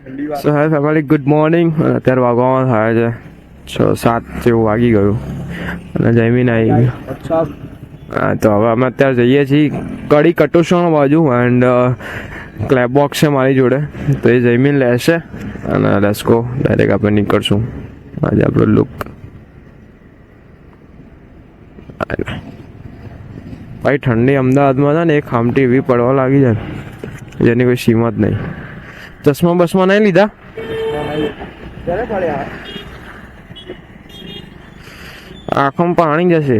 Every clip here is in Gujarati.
સો હાય ફેમિલી, ગુડ મોર્નિંગ. અત્યારે વાગવામાં થાય છે 6-7 જેવું વાગી ગયું અને જમીન આવી ગયું. હા, તો હવે અમે અત્યારે જઈએ છીએ કડી કટોસણ બાજુ એન્ડ ક્લેબ બોક્સ છે મારી જોડે, તો એ જમીન લેશે અને લેટ્સ ગો, ડાયરેક્ટ આપણે નીકળશું. આજે આપણો લુક ભાઈ, ઠંડી અમદાવાદમાં છે ને એક ખામટી એવી પડવા લાગી છે જેની કોઈ સીમત નહીં. ચશ્મા બસમાં નહીં લીધા? આંખોમાં પાણી જશે.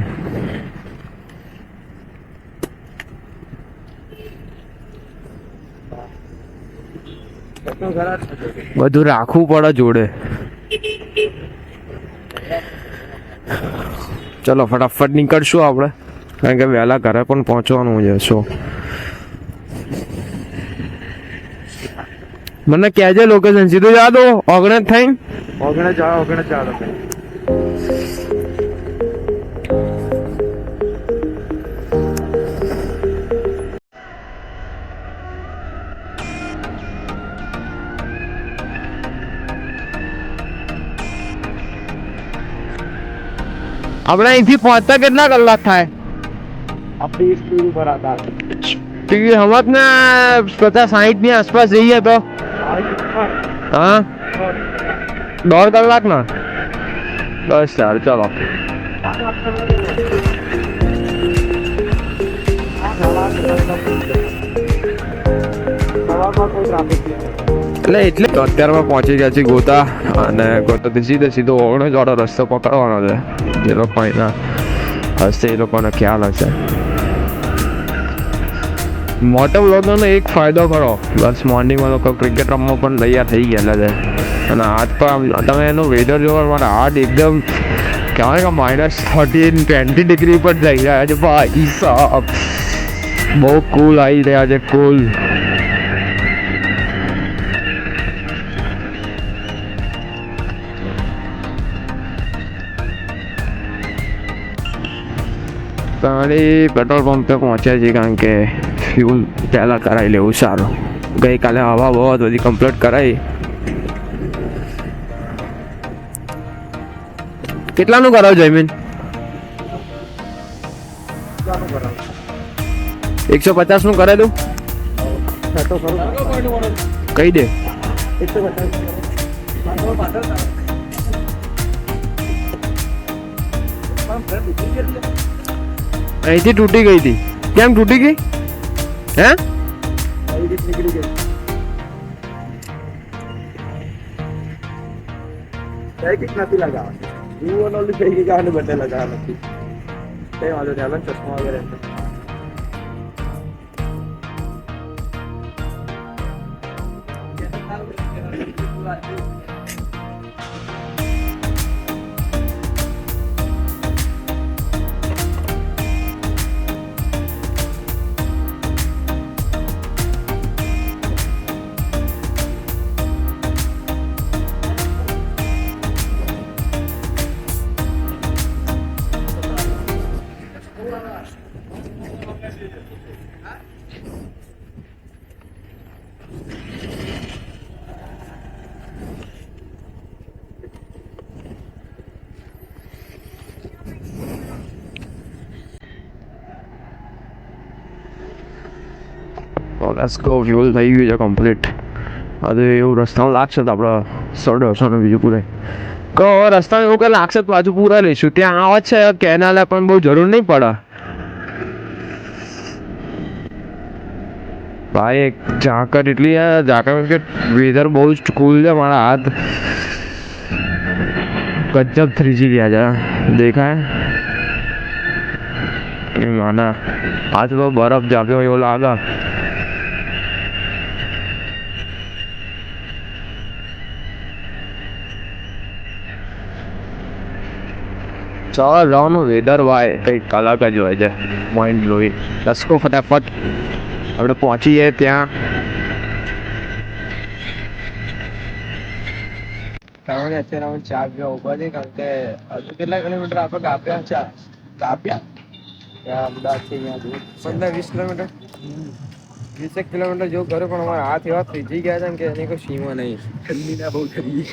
બધું રાખવું પડે જોડે. ચલો ફટાફટ નીકળશું આપણે, કારણ કે વહેલા ઘરે પણ પહોંચવાનું છે. શું મને કહેજે લોકેશન, સીધું જા દો ઓગણજ થઈને ઓગણજ ચાલો. આપણે અહીંથી પહોંચતા કેટલા કલાક થાય? આપણી સ્પીડ ઉપર આધાર. સમજ ને 50-60 ની આસપાસ જઈએ તો હા 1.5 કલાક ના. બસ સારું, ચલો. એટલે તો અત્યારમાં પહોંચી ગયા છે ગોતા, અને ગોતાથી સીધો ઓગણજ વાળો રસ્તો પકડવાનો છે. જે લોકો એના હશે એ લોકોને ખ્યાલ હશે. મોટો બ્લોગનો એક ફાયદો ખરો, બસ મોર્નિંગમાં લોકો ક્રિકેટ રમવા પણ તૈયાર થઈ ગયેલા છે. અને આજ પણ તમે એનું વેધર જોવા માટે આજ એકદમ કહેવાય કે -13-20 ડિગ્રી પર જઈ રહ્યા છે ભાઈ સાહેબ. બહુ કુલ આવી રહ્યા છે, કુલ. તમારી પેટ્રોલ પંપે પહોંચ્યા છીએ, કારણ કે ફ્યુલ પહેલાં કરાવી લેવું સારું. ગઈકાલે હવા બહુ બધી કમ્પ્લીટ કરાવી. કેટલાનું કરાવ જમીન? 150 નું કરાવી દઉં? કહી દે. અહીંથી તૂટી ગઈ હતી. કેમ તૂટી ગઈ? હે? નથી લગાવવા, બધે લગાવવા નથી. કઈ વાંધો નહીં, હાલો ચશ્મા વગેરે. Let's go. ફ્યુલ થઈ ગયું છે કમ્પ્લીટ. હવે એવું રસ્તામાં લાગશે તો આપણે 150 બીજું પૂરે. કહો રસ્તામાં એવું કંઈ લાગશે તો પાછું પૂરા લઈશું. ત્યાં આવે છે કેનાલે, પણ બહુ જરૂર નહીં પડે ભાઈ. એક ઝાકર એટલી ઝાકર કે વેધર બહુ જ કુલ છે. મારા હાથ ગજબ થ્રીજી ગયા છે, દેખાય માના હાથ તો બરફ જામ્યો એવો લાગે. ચાલો જવાનું વેધર ભાઈ કંઈક અલગ જ હોય છે, માઇન્ડ બ્લોઈંગ. લસ્કો ફટાફટ આપણે પહોંચીએ ત્યાં. અત્યારે અમે ચા પીવા ઉભા છે, કારણ કે હજુ કેટલા કિલોમીટર આપણે કાપ્યા અમદાવાદ થી અહીંયા 15-20 કિલોમીટર. 20 કિલોમીટર જેવું કર્યું પણ અમારા હાથ એવા થીજી ગયા છે ને કે એની કોઈ સીમા નહીં. ઠંડી ના બહુ કરી.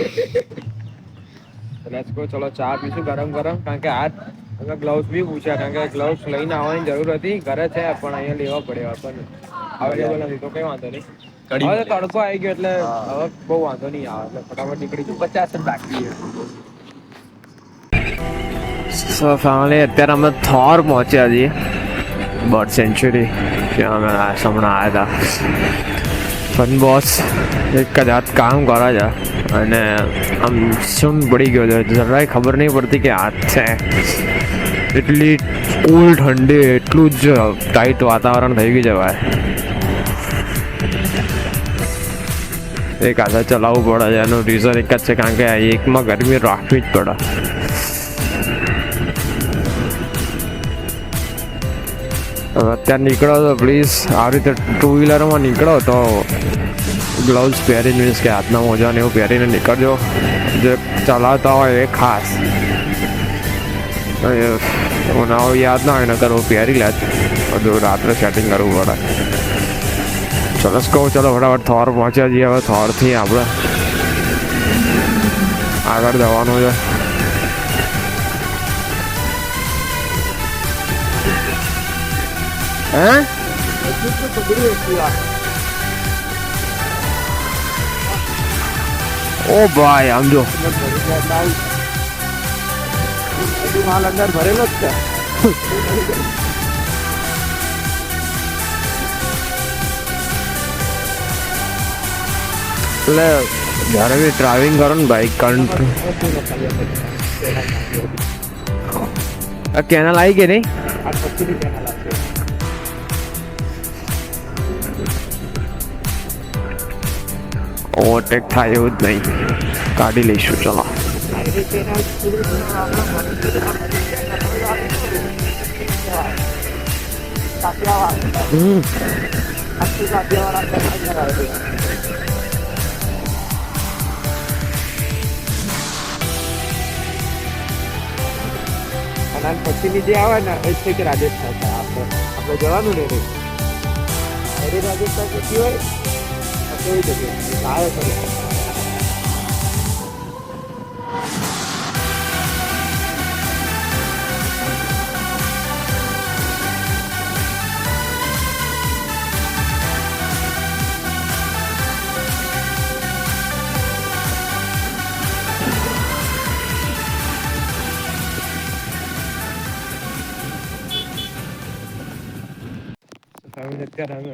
લેટ્સ ગો, ચલો ચા પીશું ગરમ ગરમ, કારણ કે હાથ અમે ગ્લવ્સ બી પૂછ્યા, કારણ કે ગ્લવ્સ લઈને આવવાની જરૂર હતી. ઘરે છે પણ અહીંયા લેવા પડ્યા પણ અવેલેબલ નથી, તો કઈ વાંધો નહીં. હવે તો તડકો આવી ગયો એટલે હવે બહુ વાંધો નહીં આવે, એટલે ફટાફટ નીકળી જવું. 50 જ બાકી છે. સો ફેમિલી, અત્યારે અમે થોર પહોંચ્યા છીએ, બર્ડ સેન્ચુરી. ત્યાં અમે હમણાં આવ્યા હતા. પણ બોસ એક જ હાથ કામ કરે છે અને આમ શું પડી ગયો છે, જરાય ખબર નહીં પડતી કે હાથ છે. એટલી ફૂલ ઠંડી, એટલું જ ટાઈટ વાતાવરણ થઈ ગયું છે ભાઈ. એક હાથે ચલાવવું પડે છે, એનું રીઝન એક જ છે, કારણ કે એકમાં ગરમી રાખવી જ પડે. અત્યારે નીકળો તો પ્લીઝ આ રીતે ટુ વ્હીલરમાં નીકળો તો ગ્લવ્સ પહેરીને, મીન્સ કે હાથના મોજા ને એવું પહેરીને નીકળજો. જે ચલાવતા હોય એ ખાસ મને યાદ ના હોય, ને કરવું પહેરી લે બધું, રાત્રે સેટિંગ કરવું પડે. ચલો કહો, ચલો ફટાફટ થોર પહોંચ્યા છીએ. હવે થોરથી આપણે આગળ જવાનું છે. હે ઓ ભાઈ, આમ જો માલ અંદર ભરેલો જ છે. એટલે જ્યારે બી ડ્રાઇવિંગ કરો ને બાઈક, કેનાલ આવી ગઈ નહીં? આ પછીની કેનાલ આવશે. ઓવરટેક થાય એવું જ નહીં, કાઢી લઈશું. ચલો પછીની જે આવે ને એ છે કે રાજસ્થાન આપણે જવાનું ને રાજસ્થાન પછી હોય કેવી જગ્યાએ આવે છે. અત્યારે અમે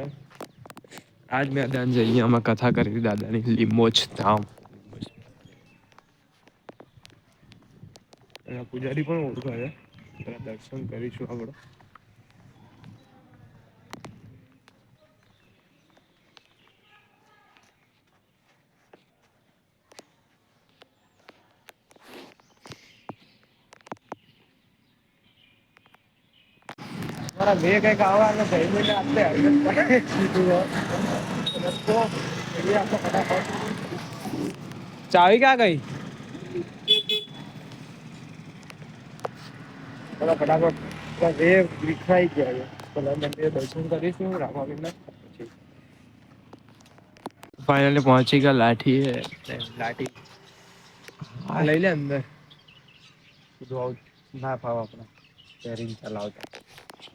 આજ મેદાન છે, અહીંયા અમે કથા કરી દાદાની, લીમોજ ધામ. એના પૂજારી પણ ઓળખાય છે, દર્શન કરીશું આપણે. બે કઈક આવવા ભાઈ આપણે ચાવી ક્યાં ગઈ? ફટાફટ બે વિખાઈ ગયા છે. મંદિરે દર્શન કરીશું રામાવીરના. પછી ફાઇનલી પહોંચી ગયા લાઠી. લાઠી લઈ લે અંદર. ના ફાવ આપણે શેરિંગ ચલાવતા.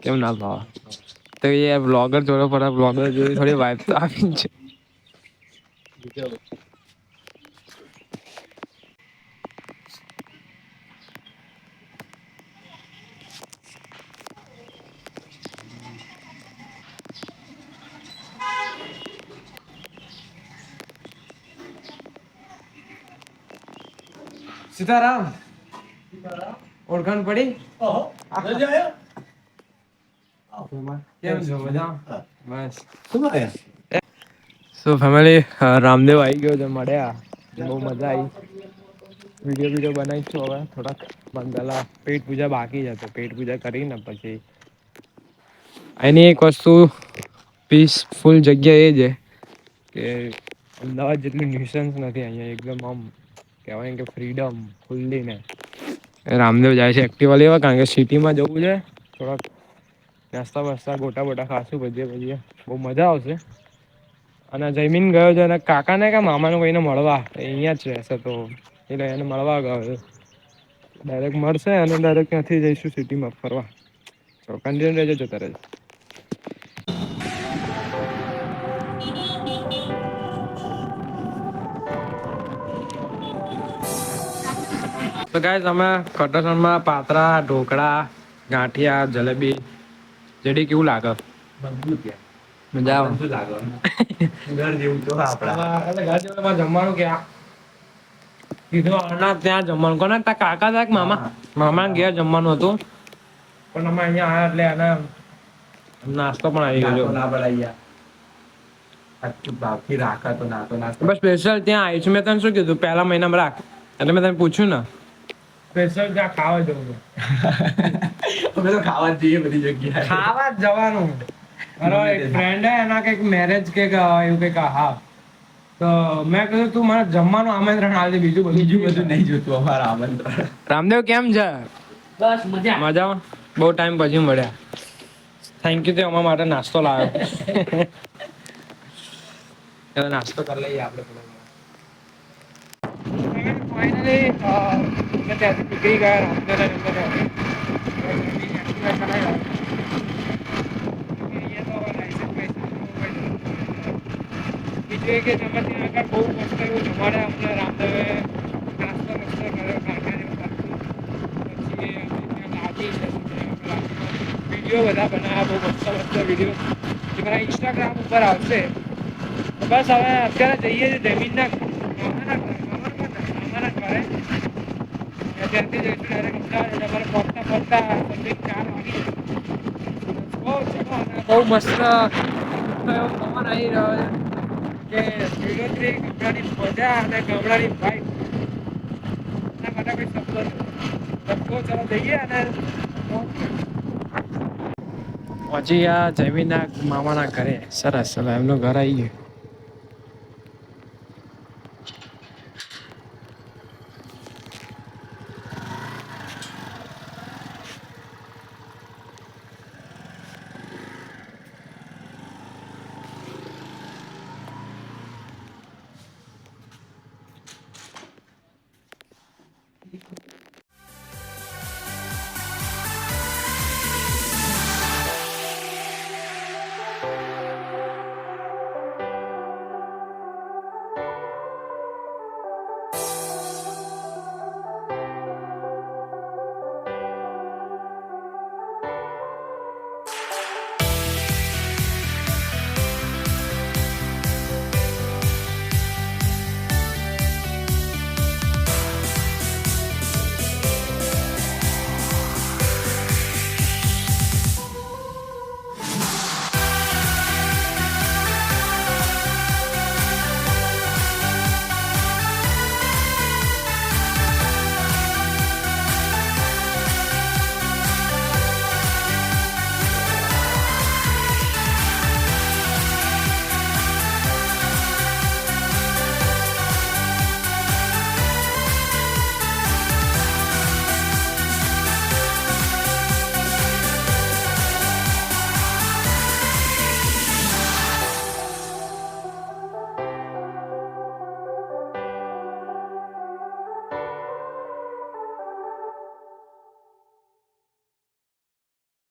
કેમ ના ભાવ? તો એ બ્લોગર જોડે પર બ્લોગર જોડે થોડી વાઇબ તો આવી છે. સીતારામ, ઓળખાણ પડી? કેમ છો? મજા? બસ. સો ફેમિલી, રામદેવ આવી ગયો છે, મળ્યા, બહુ મજા આવી. વિડીયો બનાવીશું હવે થોડાક. પહેલા પેટ પૂજા બાકી છે, તો પેટ પૂજા કરીને પછી એની એક વસ્તુ પીસફુલ જગ્યા એ છે કે અમદાવાદ જેટલું ન્યુસન્સ નથી અહીંયા. એકદમ આમ કહેવાય કે ફ્રીડમ ફુલ્લી ને. રામદેવ જાય છે એક્ટિવા લેવા, કારણ કે સિટીમાં જવું છે થોડાક નાસ્તા બાસ્તા ગોટા બોટા ખાશું ભજીયા બહુ મજા આવશે. અને જયમીન ગયો છે અને કાકા ને કે મામાનું કઈને મળવા અહિયાં જ રહેશે તો એટલે એને મળવા ગયો છે. ડાયરેક્ટ મળશે અને ડાયરેક્ટ ત્યાંથી જઈશું સિટીમાં ફરવા. કન્ટિન્યુ રહેજો જોતા રહેજો. તો ગાઈસ અમે કટોસણમાં પાત્રા ઢોકળા ગાંઠિયા જલેબી જેડી કેવું લાગે? મજા આવે. શું લાગે ઘર જેવું તો આપડા ઘર જેવું જમવાનું ક્યાં કીધું આના ત્યાં જમવાનું કોને તા કાકા તા કે મામા ઘેર જમવાનું હતું પણ અમે અહીંયા આયા એટલે એને નાસ્તો પણ આવી ગયો. ના બળાયા બાકી રાખા તો ના તો નાસ્તો બસ સ્પેશિયલ ત્યાં આવી છું. મેં તને શું કીધું પહેલા મહિનામાં રાખ એટલે મેં તને પૂછ્યું ને સ્પેશિયલ ત્યાં ખાવા જવું અમે તો ખાવા જ જઈએ બધી જગ્યાએ. ખાવા જ જવાનું. મારો એક ફ્રેન્ડ હે એના કંઈક મેરેજ કે એવું કંઈક હા તો મેં કીધું તું મને જમવાનું આમંત્રણ આપજે બીજું બધું નહીં જોતું અમારા આમંત્રણ. રામદેવ કેમ છે? બસ મજા. મજામાં? બહુ ટાઈમ પછી મળ્યા. થેન્ક યુ તે અમારા માટે નાસ્તો લાવ્યો. નાસ્તો કરી લઈએ આપણે ફાઇનલી અમે ત્યાંથી નીકળી ગયા રામદેવના બીજું એ કે તમે ત્યાં આગળ બહુ મસ્ત એવું જમાડે અમને રામદેવે નાસ્તો મસ્ત કર્યો કાંઠા પછી લાદી છે વિડીયો બધા બનાવ્યા બહુ મસ્ત વિડીયો જે મારા ઇન્સ્ટાગ્રામ ઉપર આવશે. બસ હવે અત્યારે જઈએ છીએ જમીનના મામાના ઘરે ત્યાંથી જઈશું ડાયરેક્ટ અમદાવાદ અમારે પહોંચતા સમથિંગ 4 વાગી બહુ મસ્ત એવો પવન આવી રહ્યો છે કે લીલોતરી ગામડાની મજા અને ગામડાની વાઇબ એના માટે કોઈ શબ્દો ચાલો જઈએ અને પહોંચી ગયા જમીનના મામાના ઘરે. સરસ હવે એમનું ઘર આવી ગયું.